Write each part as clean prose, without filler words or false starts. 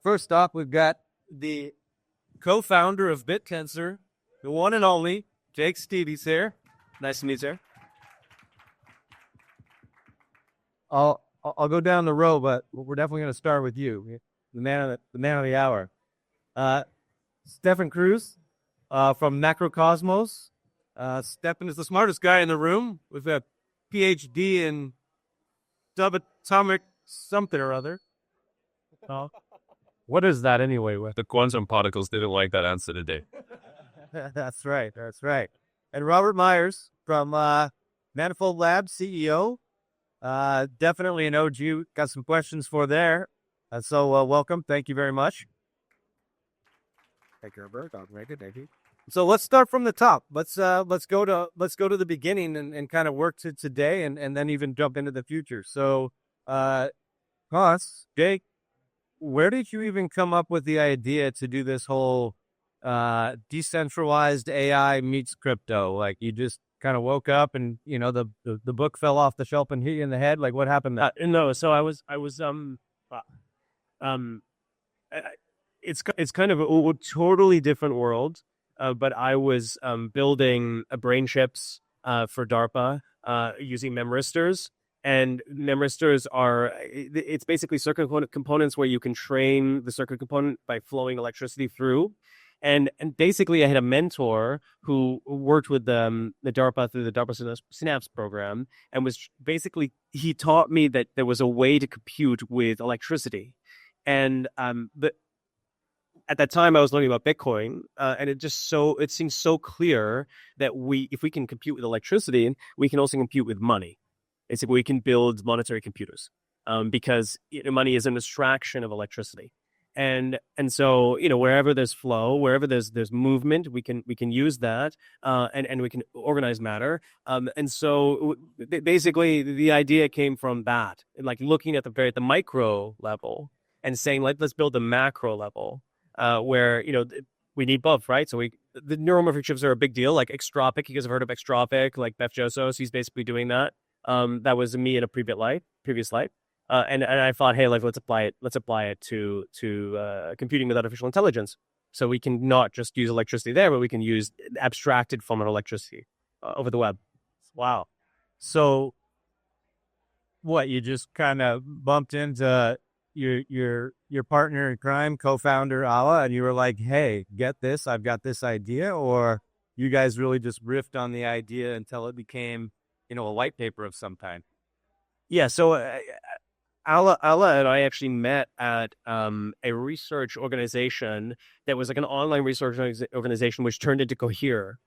first off, we've got the co-founder of Bittensor, the one and only Jake Stevie's here. Nice to meet you, sir. I'll go down the row, but we're definitely going to start with you, the man of the hour. Stefan Cruz from Macrocosmos. Stefan is the smartest guy in the room with a PhD in subatomic something or other. What is that anyway? The quantum particles didn't like that answer today. That's right. And Robert Myers from Manifold Labs, CEO. Definitely an OG. Got some questions for there. So welcome. Thank you very much. Thank you, Robert. Thank you. So let's start from the top. Let's go to the beginning and kind of work to today and then even jump into the future. So, Jake, where did you even come up with the idea to do this whole decentralized AI meets crypto? Like, you just kind of woke up and the book fell off the shelf and hit you in the head. Like, what happened? No, so I was it's kind of a totally different world, but I was building brain chips for DARPA using memristors. And memristors it's basically circuit components where you can train the circuit component by flowing electricity through. And basically, I had a mentor who worked with the DARPA through the DARPA Synapse program, and he taught me that there was a way to compute with electricity. And at that time, I was learning about Bitcoin, and it seems so clear that if we can compute with electricity, we can also compute with money. It's like we can build monetary computers because money is an abstraction of electricity. And so, wherever there's flow, wherever there's movement, we can use that, and we can organize matter. And so basically the idea came from that, like looking at the micro level and saying, like, let's build the macro level, where, we need both, right? So the neuromorphic chips are a big deal, like Extropic. You guys have heard of Extropic, like Beth Josos, he's basically doing that. That was me in a previous life. And I thought, hey, like, let's apply it to computing with artificial intelligence. So we can not just use electricity there, but we can use abstracted form of electricity over the web. Wow. So what, you just kind of bumped into your partner in crime, co-founder Ala, and you were like, hey, get this, I've got this idea? Or you guys really just riffed on the idea until it became, a white paper of some kind? Yeah, so Ala and I actually met at a research organization that was like an online research organization which turned into Cohere.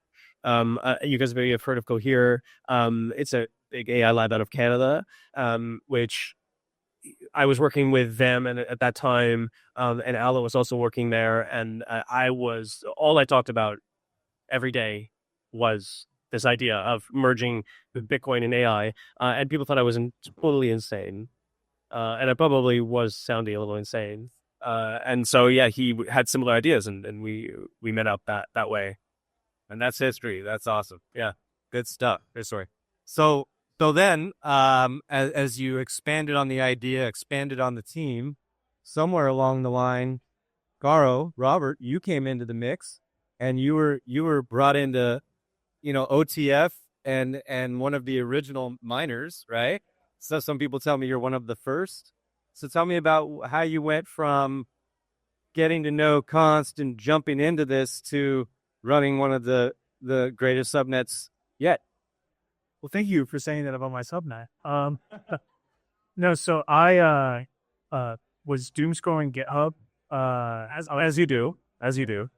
You guys maybe have heard of Cohere. It's a big AI lab out of Canada, which I was working with them, and at that time, and Ala was also working there, and all I talked about every day was this idea of merging with Bitcoin and AI, and people thought I was totally insane. And I probably was sounding a little insane. And so, yeah, he had similar ideas, and we met up that way. And that's history. That's awesome. Yeah. Good stuff. Good story. So then, as you expanded on the idea, expanded on the team, somewhere along the line, Robert, you came into the mix, and you were brought into, OTF and one of the original miners, right? So some people tell me you're one of the first. So tell me about how you went from getting to know Const and jumping into this to running one of the greatest subnets yet. Well, thank you for saying that about my subnet. No, so I was doom scrolling GitHub, as you do.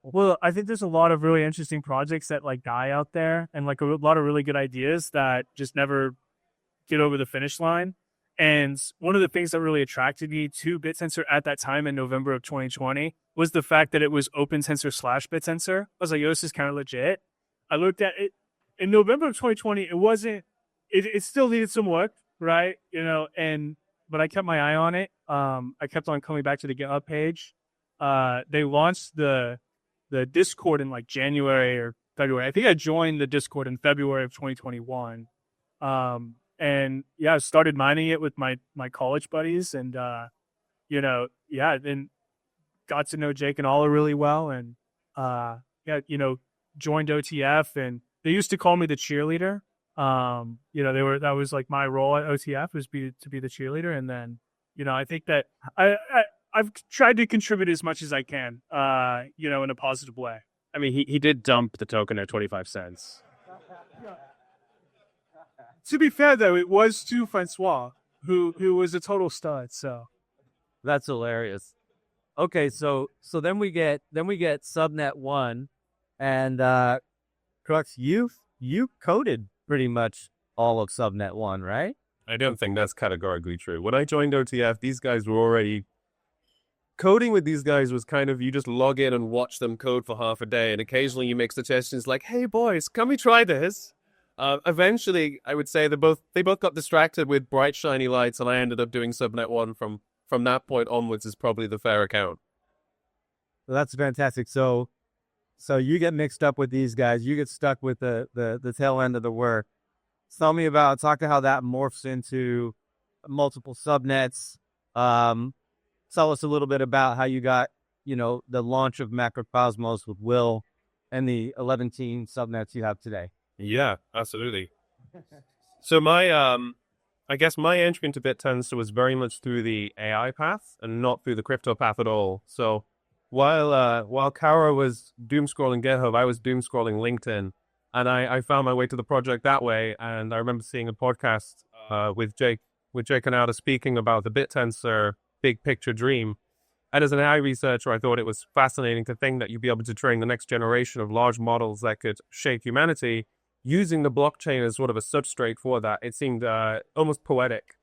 Well, I think there's a lot of really interesting projects that like die out there, and like a lot of really good ideas that just never get over the finish line. And one of the things that really attracted me to Bittensor at that time in November of 2020 was the fact that it was OpenTensor/Bittensor. I was like, yo, this is kind of legit. I looked at it in November of 2020. It still needed some work, right? But I kept my eye on it. I kept on coming back to the GitHub page. They launched the Discord in like January or February. I think I joined the Discord in February of 2021. And yeah, I started mining it with my college buddies, and then got to know Jake and Ola really well, and yeah, joined OTF, and they used to call me the cheerleader. That was like my role at OTF was to be the cheerleader, and then I think that I've tried to contribute as much as I can, in a positive way. I mean, he did dump the token at 25 cents. To be fair, though, it was to Francois, who was a total stud. So That's hilarious. Okay, so then we get subnet 1, and Crux, you coded pretty much all of subnet 1, right? I don't think that's categorically true. When I joined OTF, these guys were already coding with these guys was kind of you just log in and watch them code for half a day, and occasionally you make suggestions like, "Hey boys, can we try this?" Eventually, I would say they both got distracted with bright shiny lights, and I ended up doing subnet 1 from that point onwards is probably the fair account. That's fantastic. So you get mixed up with these guys. You get stuck with the tail end of the work. Talk to how that morphs into multiple subnets. Tell us a little bit about how you got, the launch of Macrocosmos with Will and the 11 subnets you have today. Yeah, absolutely. So I guess my entry into Bittensor was very much through the AI path and not through the crypto path at all. So while Kara was doom scrolling GitHub, I was doom scrolling LinkedIn, and I found my way to the project that way. And I remember seeing a podcast with Jake and Ada speaking about the Bittensor big picture dream. And as an AI researcher, I thought it was fascinating to think that you'd be able to train the next generation of large models that could shape humanity using the blockchain as sort of a substrate for that. It seemed almost poetic.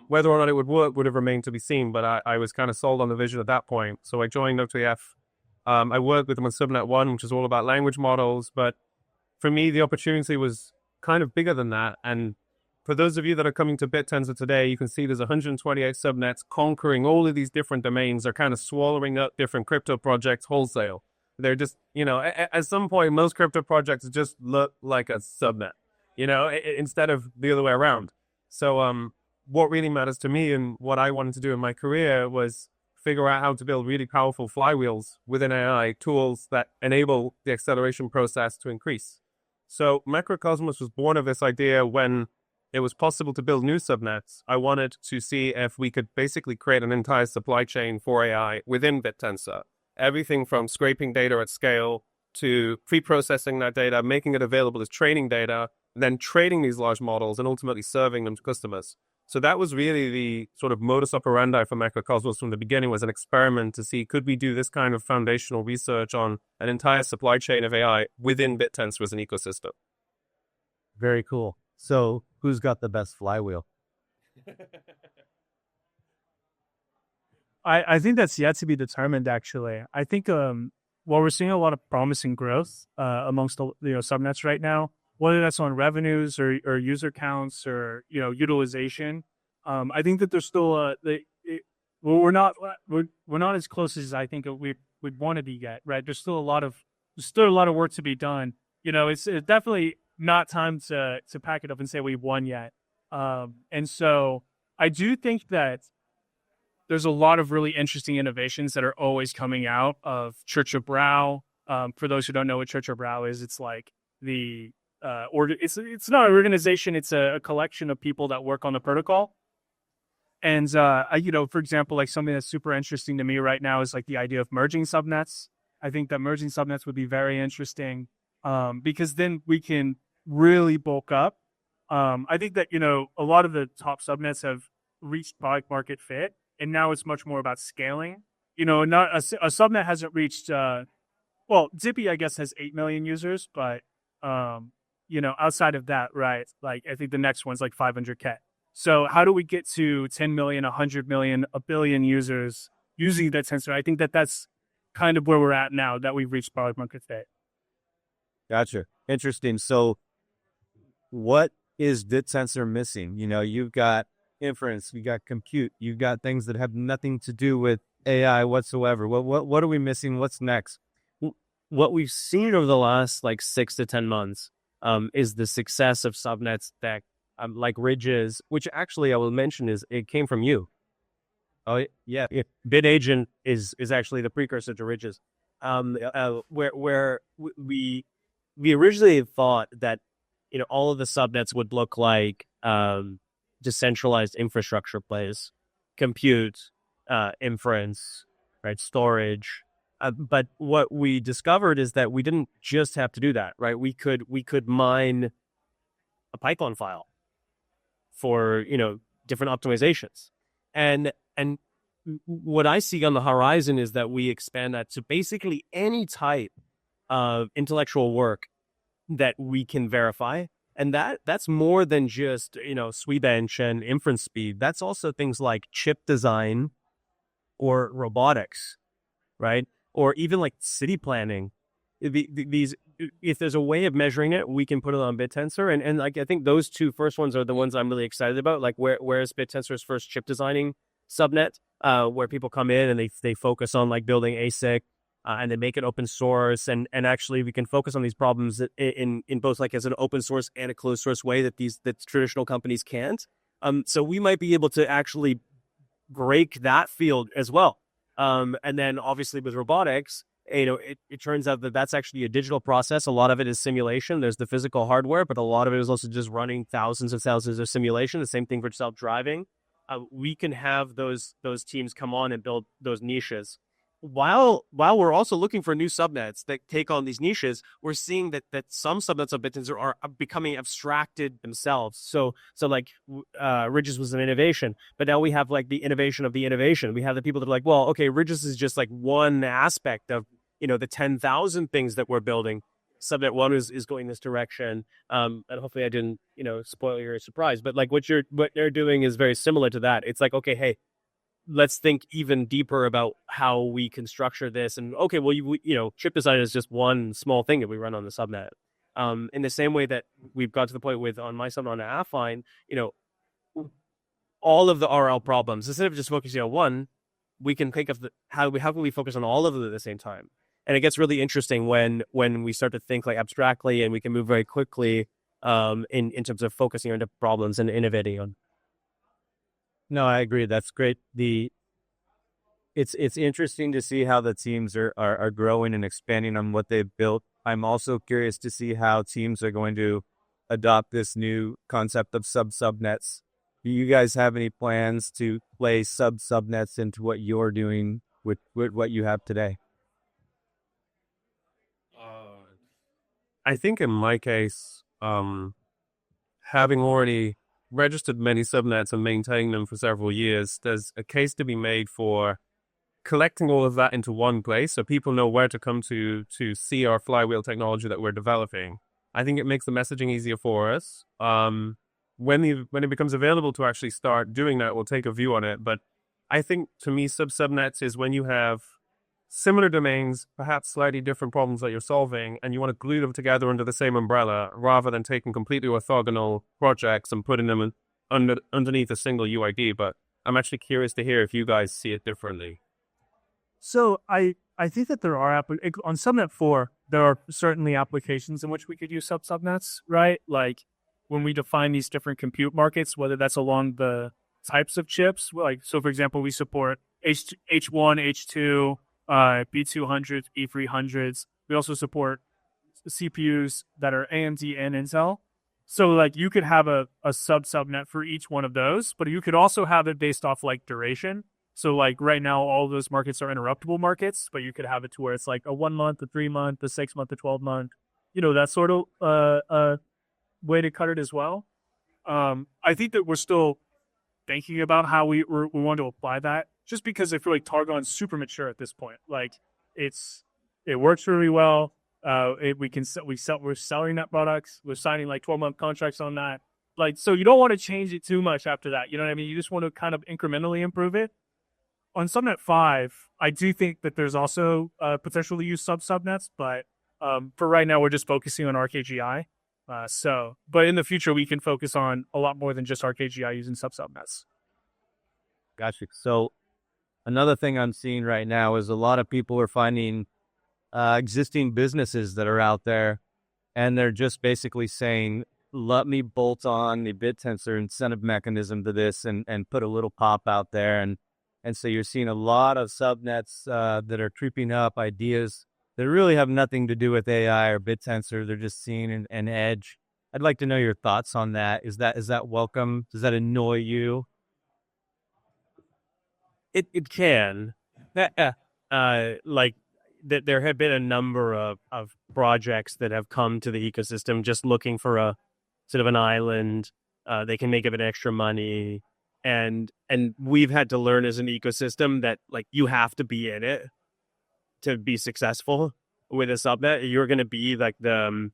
Whether or not it would work would have remained to be seen, but I was kind of sold on the vision at that point. So I joined OTF. I worked with them on Subnet 1, which is all about language models. But for me, the opportunity was kind of bigger than that. And for those of you that are coming to Bittensor today, you can see there's 128 subnets conquering all of these different domains. They're kind of swallowing up different crypto projects wholesale. They're just, at some point, most crypto projects just look like a subnet, instead of the other way around. So what really matters to me and what I wanted to do in my career was figure out how to build really powerful flywheels within AI, tools that enable the acceleration process to increase. So Macrocosmos was born of this idea when it was possible to build new subnets. I wanted to see if we could basically create an entire supply chain for AI within Bittensor. Everything from scraping data at scale to pre-processing that data, making it available as training data, then training these large models and ultimately serving them to customers. So that was really the sort of modus operandi for Macrocosmos from the beginning, was an experiment to see, could we do this kind of foundational research on an entire supply chain of AI within Bittensor as an ecosystem. Very cool. So who's got the best flywheel? I think that's yet to be determined, actually. I think while we're seeing a lot of promising growth amongst the subnets right now, whether that's on revenues or user counts or utilization, I think that there's still we're not as close as I think we'd want to be yet, right? There's still a lot of work to be done. It's definitely not time to pack it up and say we've won yet. And so I do think that there's a lot of really interesting innovations that are always coming out of Church of Brow. For those who don't know what Church of Brow is, it's like the it's not an organization, it's a collection of people that work on the protocol. And for example, like something that's super interesting to me right now is like the idea of merging subnets. I think that merging subnets would be very interesting because then we can really bulk up. I think that a lot of the top subnets have reached product market fit, and now it's much more about scaling. Not a subnet hasn't reached. Zippy I guess has 8 million users, but outside of that, right? Like I think the next one's like 500K. So how do we get to 10 million, 100 million, a billion users using that sensor? I think that that's kind of where we're at now, that we've reached product market fit. Gotcha. Interesting. So what is Bittensor missing? You've got inference, you got compute, you've got things that have nothing to do with AI whatsoever. What are we missing? What's next? What we've seen over the last 6 to 10 months is the success of subnets that like Ridges, which actually I will mention it came from you. Oh, yeah. Bit agent is actually the precursor to Ridges. Where we originally thought that all of the subnets would look like decentralized infrastructure plays, compute, inference, right, storage. But what we discovered is that we didn't just have to do that, right? We could mine a Python file for different optimizations, and what I see on the horizon is that we expand that to basically any type of intellectual work that we can verify. And that's more than just, sweet bench and inference speed. That's also things like chip design or robotics, right? Or even like city planning. If there's a way of measuring it, we can put it on Bittensor. And like, I think those two first ones are the ones I'm really excited about. Like where's Bittensor's first chip designing subnet, where people come in and they focus on like building ASIC, and they make it open source, and actually we can focus on these problems in both like as an open source and a closed source way that traditional companies can't. So we might be able to actually break that field as well. And then obviously with robotics, it turns out that that's actually a digital process. A lot of it is simulation. There's the physical hardware, but a lot of it is also just running thousands of simulation. The same thing for self-driving. We can have those teams come on and build those niches. While we're also looking for new subnets that take on these niches, we're seeing that some subnets of Bittensor are becoming abstracted themselves. So like Ridges was an innovation, but now we have like the innovation of the innovation. We have the people that are like, well, okay, Ridges is just like one aspect of the 10,000 things that we're building. Subnet 1 is going this direction, and hopefully I didn't spoil your surprise. But like what they're doing is very similar to that. It's like, okay, hey, let's think even deeper about how we can structure this. And okay, well, chip design is just one small thing that we run on the subnet. In the same way that we've got to the point with on my subnet on Affine, all of the RL problems, instead of just focusing on one, we can think of how can we focus on all of them at the same time. And it gets really interesting when we start to think like abstractly, and we can move very quickly in terms of focusing on the problems and innovating on. No, I agree. That's great. It's interesting to see how the teams are growing and expanding on what they've built. I'm also curious to see how teams are going to adopt this new concept of sub-subnets. Do you guys have any plans to play sub-subnets into what you're doing with what you have today? I think in my case, having already registered many subnets and maintaining them for several years, there's a case to be made for collecting all of that into one place so people know where to come to see our flywheel technology that we're developing. I think it makes the messaging easier for us. When it becomes available to actually start doing that, we'll take a view on it. But I think to me, subnets is when you have similar domains, perhaps slightly different problems that you're solving, and you want to glue them together under the same umbrella rather than taking completely orthogonal projects and putting them underneath a single UID. But I'm actually curious to hear if you guys see it differently. So I think that there are on Subnet 4, there are certainly applications in which we could use subnets, right? Like when we define these different compute markets, whether that's along the types of chips, like so for example, we support H1, H2, B200s, B300s. We also support CPUs that are AMD and Intel. So like you could have a subnet for each one of those, but you could also have it based off like duration. So like right now, all of those markets are interruptible markets, but you could have it to where it's like a 1 month, a 3 month, a 6 month, a 12 month, that sort of way to cut it as well. I think that we're still thinking about how we want to apply that, just because I feel like Targon's super mature at this point. Like it works really well. We're selling that products. We're signing like 12-month contracts on that. Like, so you don't want to change it too much after that. You know what I mean? You just want to kind of incrementally improve it. On Subnet 5, I do think that there's also potential to use subnets, but for right now, we're just focusing on RKGI. But in the future, we can focus on a lot more than just RKGI using subnets. Gotcha. So another thing I'm seeing right now is a lot of people are finding existing businesses that are out there, and they're just basically saying, let me bolt on the Bittensor incentive mechanism to this and put a little pop out there and And so you're seeing a lot of subnets that are creeping up, ideas that really have nothing to do with AI or Bittensor. They're just seeing an edge. I'd like to know your thoughts on that. Is that welcome? Does that annoy you? It can. Like there have been a number of projects that have come to the ecosystem just looking for a sort of an island. They can make a bit extra money, and we've had to learn as an ecosystem that like you have to be in it to be successful with a subnet. You're going to be like the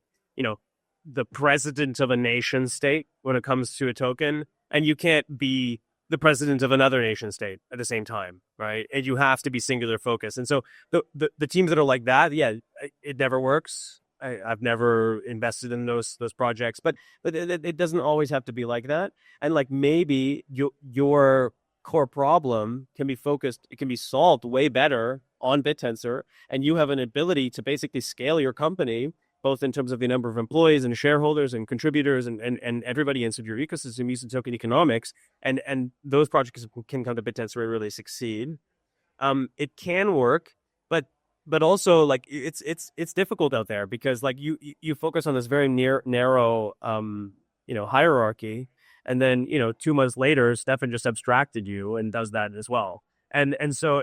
president of a nation state when it comes to a token, and you can't be the president of another nation state at the same time, right? And you have to be singular focused. And so the teams that are like that, yeah, it never works. I've never invested in those projects, but it doesn't always have to be like that. And like maybe your core problem can be focused, it can be solved way better on Bittensor, and you have an ability to basically scale your company both in terms of the number of employees and shareholders and contributors and everybody inside your ecosystem using token economics, and those projects can come to Bittensor and really succeed. It can work, but also like it's difficult out there because like you focus on this very narrow hierarchy, and then 2 months later Stefan just abstracted you and does that as well, and so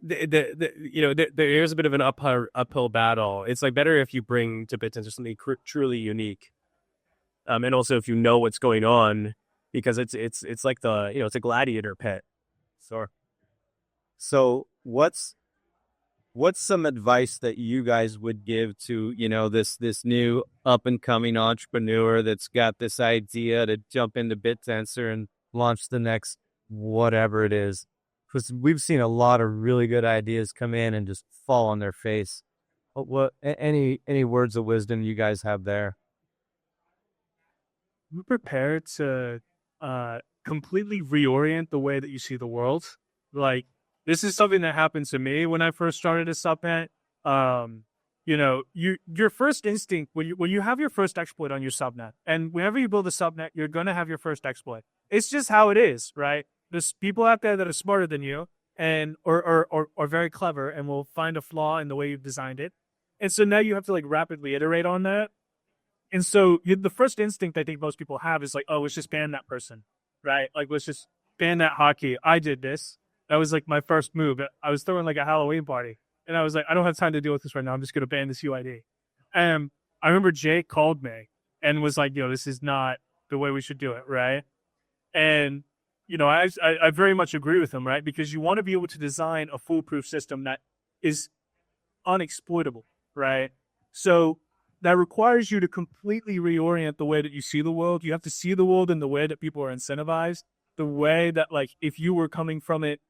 there's a bit of an uphill battle. It's like better if you bring to Bittensor something truly unique, and also if you know what's going on, because it's like it's a gladiator pit. So what's some advice that you guys would give to this new up and coming entrepreneur that's got this idea to jump into Bittensor and launch the next whatever it is? Because we've seen a lot of really good ideas come in and just fall on their face. Any words of wisdom you guys have there? Be prepared to completely reorient the way that you see the world. Like, this is something that happened to me when I first started a subnet. Your first instinct when you have your first exploit on your subnet, and whenever you build a subnet, you're gonna have your first exploit. It's just how it is, right? There's people out there that are smarter than you and or very clever and will find a flaw in the way you've designed it. And so now you have to like rapidly iterate on that. And so the first instinct I think most people have is like, oh, let's just ban that person, right? Like, let's just ban that hotkey. I did this. That was like my first move. I was throwing like a Halloween party, and I was like, I don't have time to deal with this right now. I'm just going to ban this UID. And I remember Jake called me and was like, this is not the way we should do it, right? And I very much agree with him, right? Because you want to be able to design a foolproof system that is unexploitable, right? So that requires you to completely reorient the way that you see the world. You have to see the world in the way that people are incentivized, the way that like if you were coming from it,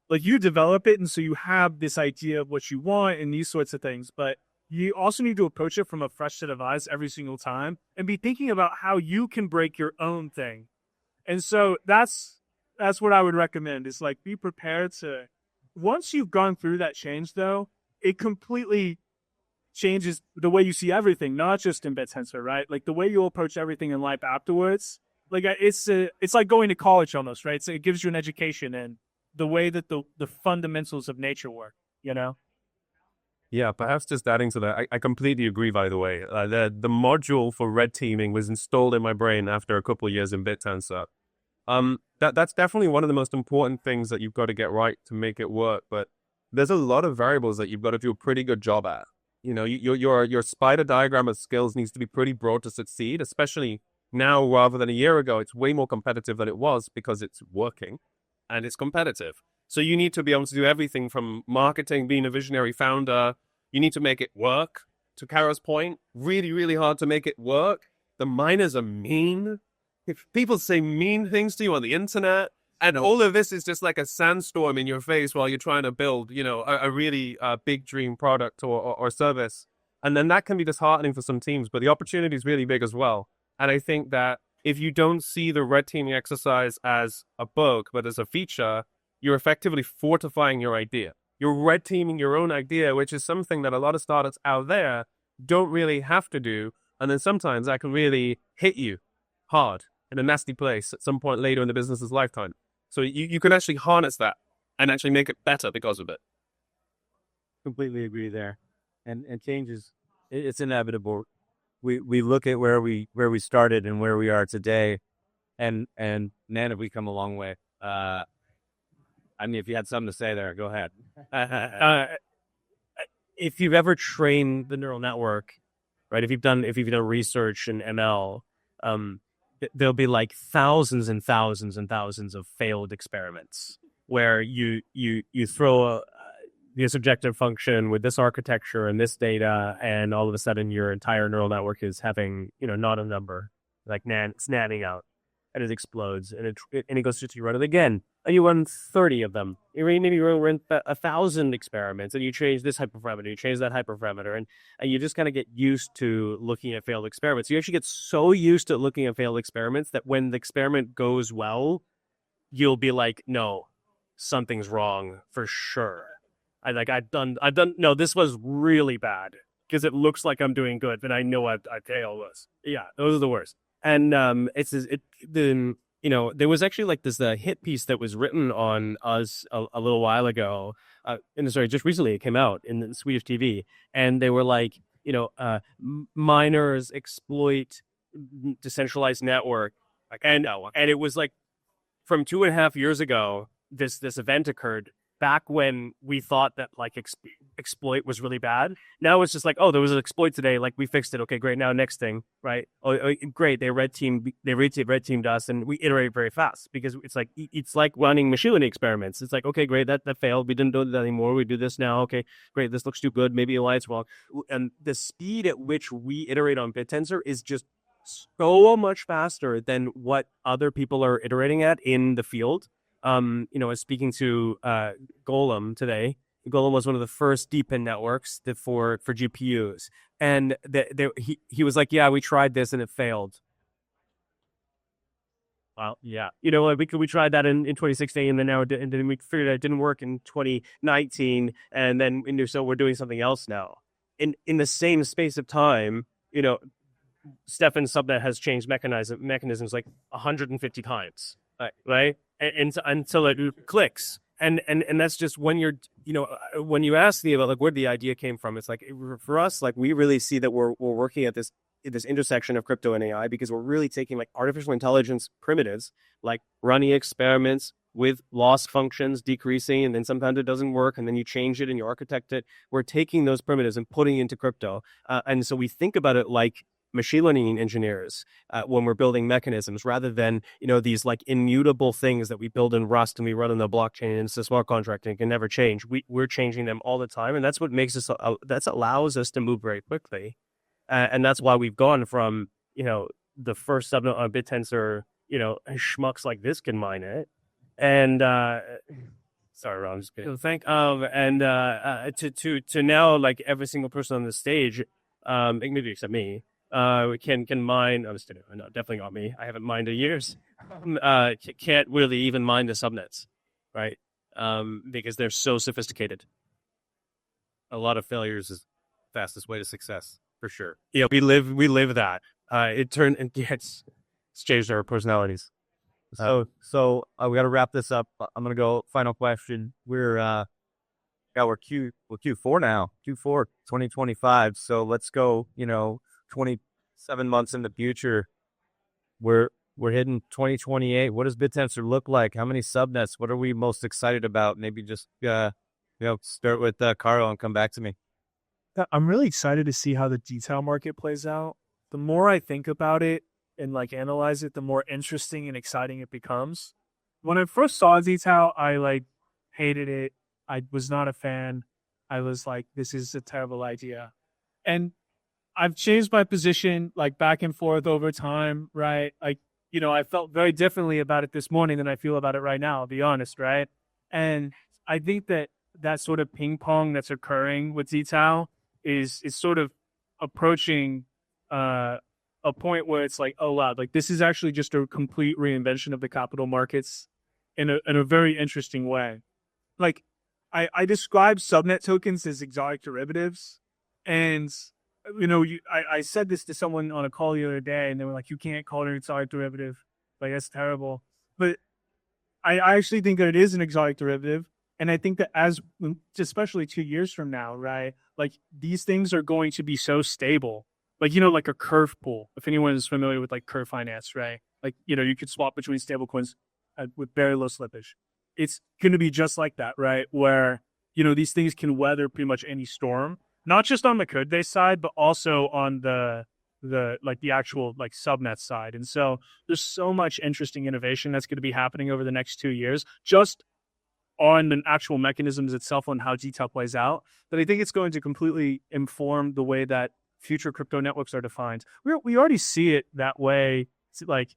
like you develop it, and so you have this idea of what you want and these sorts of things, but you also need to approach it from a fresh set of eyes every single time and be thinking about how you can break your own thing. And so that's what I would recommend is like be prepared to, once you've gone through that change though, it completely changes the way you see everything, not just in Bittensor, right? Like the way you approach everything in life afterwards. Like it's like going to college almost, right? So it gives you an education in the way that the fundamentals of nature work, Yeah, perhaps just adding to that, I completely agree, by the way. The module for red teaming was installed in my brain after a couple of years in Bittensor. That's definitely one of the most important things that you've got to get right to make it work. But there's a lot of variables that you've got to do a pretty good job at. Your spider diagram of skills needs to be pretty broad to succeed, especially now rather than a year ago. It's way more competitive than it was because it's working and it's competitive. So you need to be able to do everything from marketing, being a visionary founder. You need to make it work. To Kara's point, really, really hard to make it work. The miners are mean. If people say mean things to you on the internet, and all of this is just like a sandstorm in your face while you're trying to build, a really big dream product or service. And then that can be disheartening for some teams, but the opportunity is really big as well. And I think that if you don't see the red teaming exercise as a bug, but as a feature, you're effectively fortifying your idea. You're red teaming your own idea, which is something that a lot of startups out there don't really have to do. And then sometimes that can really hit you hard in a nasty place at some point later in the business's lifetime. So you can actually harness that and actually make it better because of it. Completely agree there. And change is it's inevitable. We look at where we started and where we are today, and man, have we come a long way. I mean, if you had something to say there, go ahead. If you've ever trained the neural network, right? If you've done research in ML, there'll be like thousands and thousands and thousands of failed experiments where you throw this objective function with this architecture and this data, and all of a sudden your entire neural network is having, not a number, like it's nanning out, and it explodes, and it goes to you run it again, and you run 30 of them. Maybe you run 1,000 experiments, and you change this hyperparameter, you change that hyperparameter, and you just kind of get used to looking at failed experiments. You actually get so used to looking at failed experiments that when the experiment goes well, you'll be like, no, something's wrong for sure. No, this was really bad because it looks like I'm doing good, but I know I failed this. Yeah, those are the worst. And there was actually like this hit piece that was written on us a little while ago. Just recently it came out in the Swedish TV, and they were like, miners exploit decentralized network, and it was like from 2.5 years ago. This event occurred back when we thought that like exploit was really bad. Now it's just like, oh, there was an exploit today, like we fixed it. Okay, great. Now next thing, right? Oh, great. They red teamed us, and we iterate very fast because it's like running machine learning experiments. It's like, okay, great, that failed. We didn't do that anymore. We do this now. Okay, great. This looks too good. Maybe why it's wrong. And the speed at which we iterate on Bittensor is just so much faster than what other people are iterating at in the field. I was speaking to Golem today. Golem was one of the first deep-in networks for GPUs, and he was like, "Yeah, we tried this and it failed." Well, yeah, we tried that in 2016, and then we figured out it didn't work in 2019, and then so we're doing something else now. In the same space of time, Stefan's subnet has changed mechanisms like 150 times. Right, and until it clicks, and that's just when you're, when you ask me about like where the idea came from, it's like for us, like we really see that we're working at this intersection of crypto and AI because we're really taking like artificial intelligence primitives, like running experiments with loss functions decreasing, and then sometimes it doesn't work, and then you change it and you architect it. We're taking those primitives and putting it into crypto, and so we think about it like machine learning engineers when we're building mechanisms, rather than these like immutable things that we build in Rust and we run on the blockchain and it's a smart contract and it can never change. We're changing them all the time, and that's what makes us that allows us to move very quickly, and that's why we've gone from the first subnet on Bittensor, schmucks like this can mine it, and sorry, Ron, I'm just kidding. To now like every single person on the stage, maybe except me, can mine. I'm just kidding. No, definitely not me. I haven't mined in years. Can't really even mine the subnets, right? Because they're so sophisticated. A lot of failures is the fastest way to success, for sure. Yeah, we live that. It's changed our personalities. So we got to wrap this up. I'm gonna go final question. We're Q4 now, Q4 2025. So let's go. 27 months in the future, we're hitting 2028. What does Bittensor look like? How many subnets? What are we most excited about? Maybe just start with Carl and come back to me. I'm really excited to see how the detail market plays out. The more I think about it and like analyze it, the more interesting and exciting it becomes. When I first saw detail, I like hated it. I was not a fan. I was like, this is a terrible idea. And I've changed my position like back and forth over time, right? Like, I felt very differently about it this morning than I feel about it right now, I'll be honest, right? And I think that sort of ping pong that's occurring with detail is sort of approaching a point where it's like, oh wow, like this is actually just a complete reinvention of the capital markets in a very interesting way. Like I describe subnet tokens as exotic derivatives, and I said this to someone on a call the other day, and they were like, "You can't call it an exotic derivative. Like that's terrible." But I actually think that it is an exotic derivative. And I think that especially 2 years from now, right? Like these things are going to be so stable. Like, like a curve pool, if anyone is familiar with like curve finance, right? Like, you could swap between stable coins with very low slippage. It's going to be just like that, right? Where, these things can weather pretty much any storm, not just on the code base side, but also on the actual like subnet side. And so there's so much interesting innovation that's going to be happening over the next 2 years, just on the actual mechanisms itself, on how detail plays out, that I think it's going to completely inform the way that future crypto networks are defined. We already see it that way. It's like,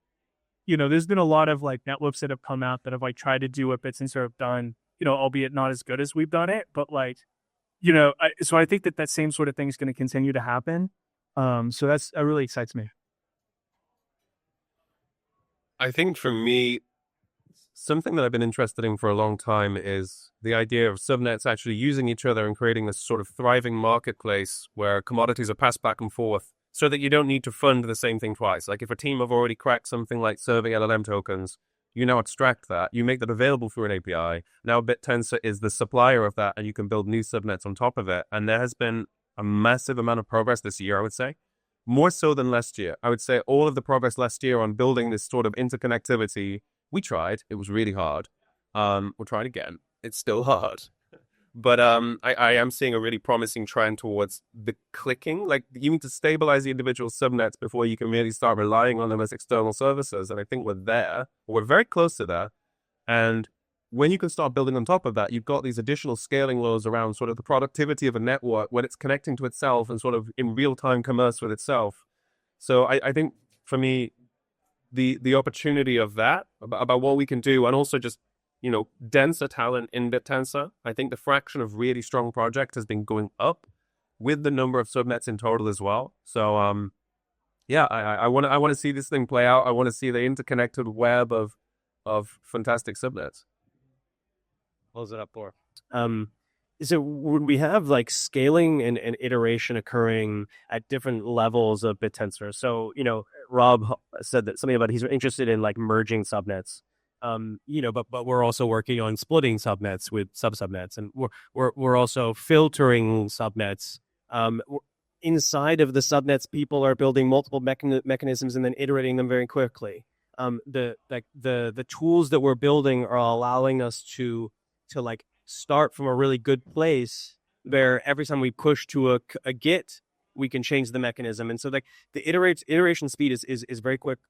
there's been a lot of like networks that have come out that have like tried to do what Bittensor have done, albeit not as good as we've done it, but like, so I think that same sort of thing is going to continue to happen. So that really excites me. I think for me, something that I've been interested in for a long time is the idea of subnets actually using each other and creating this sort of thriving marketplace where commodities are passed back and forth so that you don't need to fund the same thing twice. Like if a team have already cracked something like serving LLM tokens, you now extract that, you make that available through an API. Now Bittensor is the supplier of that and you can build new subnets on top of it. And there has been a massive amount of progress this year, I would say. More so than last year. I would say all of the progress last year on building this sort of interconnectivity, we tried. It was really hard. We'll try it again. It's still hard. But I am seeing a really promising trend towards the clicking. Like you need to stabilize the individual subnets before you can really start relying on them as external services. And I think we're there. We're very close to that. And when you can start building on top of that, you've got these additional scaling laws around sort of the productivity of a network when it's connecting to itself and sort of in real-time commerce with itself. So I think for me, the opportunity of that, about what we can do, and also just, denser talent in Bittensor. I think the fraction of really strong projects has been going up with the number of subnets in total as well. So, yeah, I want to see this thing play out. I want to see the interconnected web of fantastic subnets. Close it up for. So when we have like scaling and iteration occurring at different levels of Bittensor, so Rob said that something about he's interested in like merging subnets, but we're also working on splitting subnets with sub-subnets, and we're also filtering subnets. Inside of the subnets, people are building multiple mechanisms and then iterating them very quickly. The tools that we're building are allowing us to like start from a really good place where every time we push to a git, we can change the mechanism. And so like the iteration speed is very quick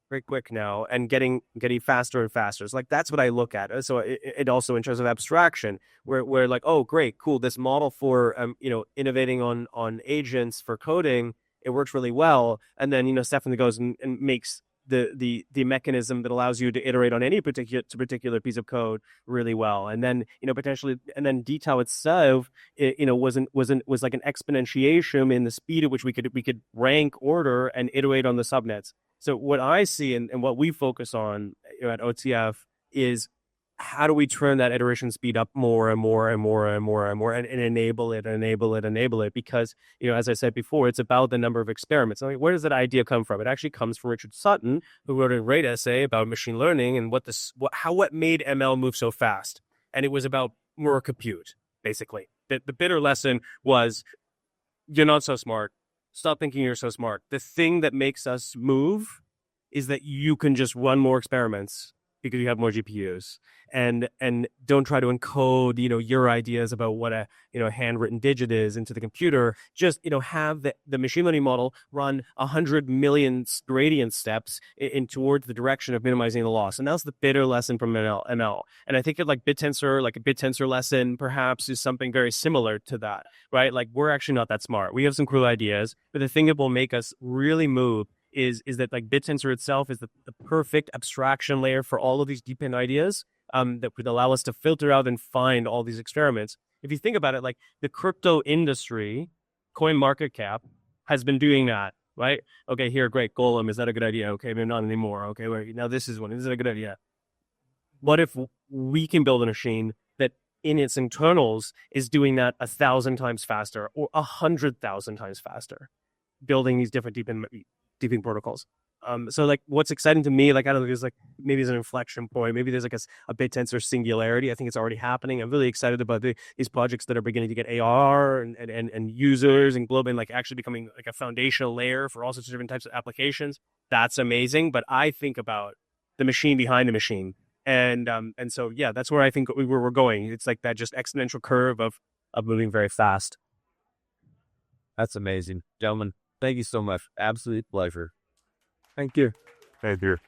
now, and getting faster and faster. So like that's what I look at. So it also in terms of abstraction, where like, oh great, cool, this model for innovating on agents for coding, it works really well. And then Stephanie goes and makes the mechanism that allows you to iterate on any particular piece of code really well, and then potentially, and then detail itself was like an exponentiation in the speed at which we could rank, order, and iterate on the subnets. So what I see and what we focus on at OTF is how do we turn that iteration speed up more and more and more and more and more, and enable it? Because, as I said before, it's about the number of experiments. I mean, where does that idea come from? It actually comes from Richard Sutton, who wrote a great essay about machine learning and what made ML move so fast. And it was about more compute, basically. The bitter lesson was, you're not so smart. Stop thinking you're so smart. The thing that makes us move is that you can just run more experiments because you have more GPUs, and don't try to encode, your ideas about what a handwritten digit is into the computer. Just, have the machine learning model run 100 million gradient steps in towards the direction of minimizing the loss. And that's the bitter lesson from ML. And I think like a Bittensor lesson perhaps is something very similar to that, right? Like we're actually not that smart. We have some cool ideas, but the thing that will make us really move is that like Bittensor itself is the perfect abstraction layer for all of these deep in ideas that would allow us to filter out and find all these experiments. If you think about it, like the crypto industry, coin market cap, has been doing that, right? Okay, here, great, Golem, is that a good idea? Okay, maybe not anymore. Okay, wait, now this is one. Is it a good idea? What if we can build a machine that in its internals is doing that 1,000 times faster or 100,000 times faster, building these different deep in protocols? So like what's exciting to me, like I don't know, there's like maybe there's an inflection point, maybe there's like a Bittensor singularity. I think it's already happening. I'm really excited about these projects that are beginning to get AR and users and global and like actually becoming like a foundational layer for all sorts of different types of applications. That's amazing. But I think about the machine behind the machine. And so yeah, that's where I think where we're going. It's like that just exponential curve of moving very fast. That's amazing. Gentlemen, thank you so much. Absolute pleasure. Thank you. Thank you.